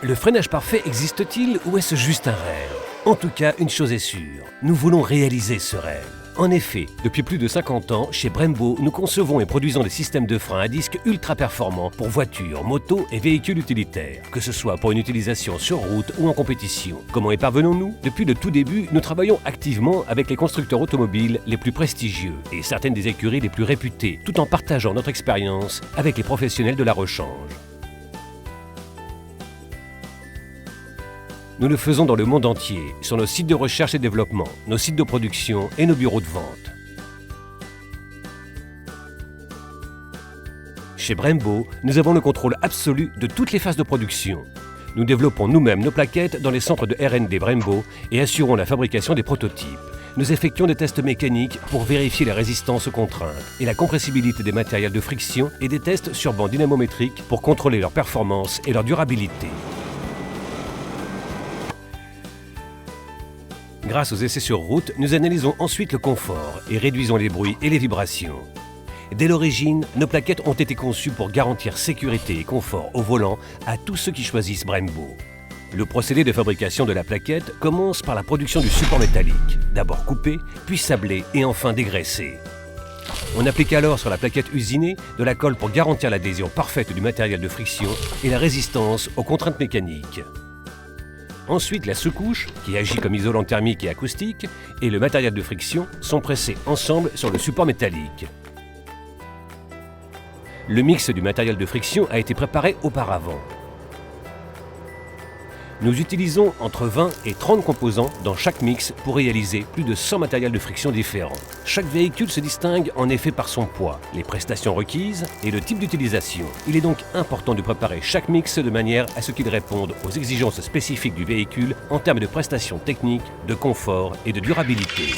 Le freinage parfait existe-t-il ou est-ce juste un rêve? En tout cas, une chose est sûre, nous voulons réaliser ce rêve. En effet, depuis plus de 50 ans, chez Brembo, nous concevons et produisons des systèmes de frein à disque ultra performants pour voitures, motos et véhicules utilitaires, que ce soit pour une utilisation sur route ou en compétition. Comment y parvenons-nous? Depuis le tout début, nous travaillons activement avec les constructeurs automobiles les plus prestigieux et certaines des écuries les plus réputées, tout en partageant notre expérience avec les professionnels de la rechange. Nous le faisons dans le monde entier, sur nos sites de recherche et développement, nos sites de production et nos bureaux de vente. Chez Brembo, nous avons le contrôle absolu de toutes les phases de production. Nous développons nous-mêmes nos plaquettes dans les centres de R&D Brembo et assurons la fabrication des prototypes. Nous effectuons des tests mécaniques pour vérifier la résistance aux contraintes et la compressibilité des matériels de friction et des tests sur banc dynamométrique pour contrôler leur performance et leur durabilité. Grâce aux essais sur route, nous analysons ensuite le confort et réduisons les bruits et les vibrations. Dès l'origine, nos plaquettes ont été conçues pour garantir sécurité et confort au volant à tous ceux qui choisissent Brembo. Le procédé de fabrication de la plaquette commence par la production du support métallique, d'abord coupé, puis sablé et enfin dégraissé. On applique alors sur la plaquette usinée de la colle pour garantir l'adhésion parfaite du matériel de friction et la résistance aux contraintes mécaniques. Ensuite, la sous-couche, qui agit comme isolant thermique et acoustique, et le matériel de friction sont pressés ensemble sur le support métallique. Le mix du matériel de friction a été préparé auparavant. Nous utilisons entre 20 et 30 composants dans chaque mix pour réaliser plus de 100 matériels de friction différents. Chaque véhicule se distingue en effet par son poids, les prestations requises et le type d'utilisation. Il est donc important de préparer chaque mix de manière à ce qu'il réponde aux exigences spécifiques du véhicule en termes de prestations techniques, de confort et de durabilité.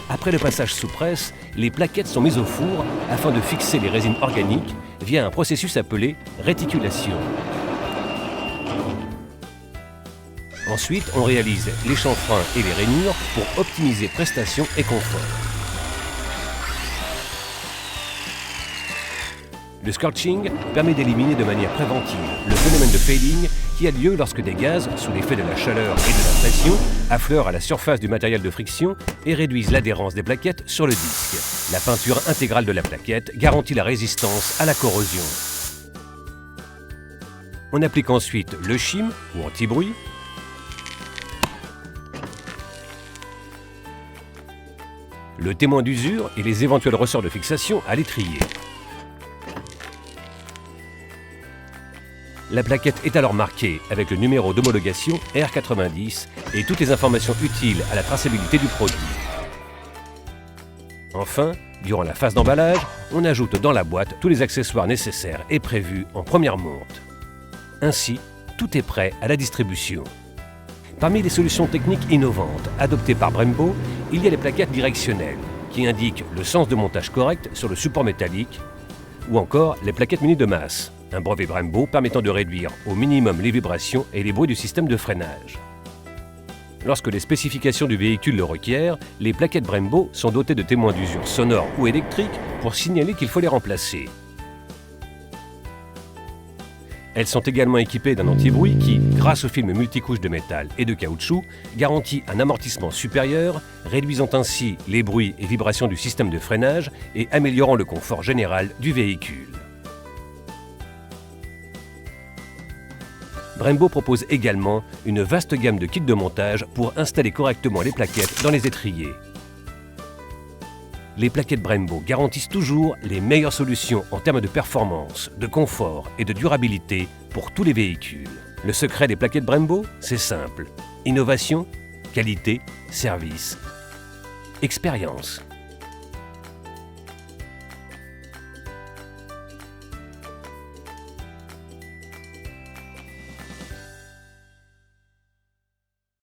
Après le passage sous presse, les plaquettes sont mises au four afin de fixer les résines organiques via un processus appelé réticulation. Ensuite, on réalise les chanfreins et les rainures pour optimiser prestations et confort. Le scorching permet d'éliminer de manière préventive le phénomène de fading qui a lieu lorsque des gaz, sous l'effet de la chaleur et de la pression, affleurent à la surface du matériel de friction et réduisent l'adhérence des plaquettes sur le disque. La peinture intégrale de la plaquette garantit la résistance à la corrosion. On applique ensuite le shim ou anti-bruit, le témoin d'usure et les éventuels ressorts de fixation à l'étrier. La plaquette est alors marquée avec le numéro d'homologation R90 et toutes les informations utiles à la traçabilité du produit. Enfin, durant la phase d'emballage, on ajoute dans la boîte tous les accessoires nécessaires et prévus en première monte. Ainsi, tout est prêt à la distribution. Parmi les solutions techniques innovantes adoptées par Brembo, il y a les plaquettes directionnelles qui indiquent le sens de montage correct sur le support métallique ou encore les plaquettes munies de masse. Un brevet Brembo permettant de réduire au minimum les vibrations et les bruits du système de freinage. Lorsque les spécifications du véhicule le requièrent, les plaquettes Brembo sont dotées de témoins d'usure sonores ou électriques pour signaler qu'il faut les remplacer. Elles sont également équipées d'un anti-bruit qui, grâce au film multicouche de métal et de caoutchouc, garantit un amortissement supérieur, réduisant ainsi les bruits et vibrations du système de freinage et améliorant le confort général du véhicule. Brembo propose également une vaste gamme de kits de montage pour installer correctement les plaquettes dans les étriers. Les plaquettes Brembo garantissent toujours les meilleures solutions en termes de performance, de confort et de durabilité pour tous les véhicules. Le secret des plaquettes Brembo, c'est simple. Innovation, qualité, service, expérience.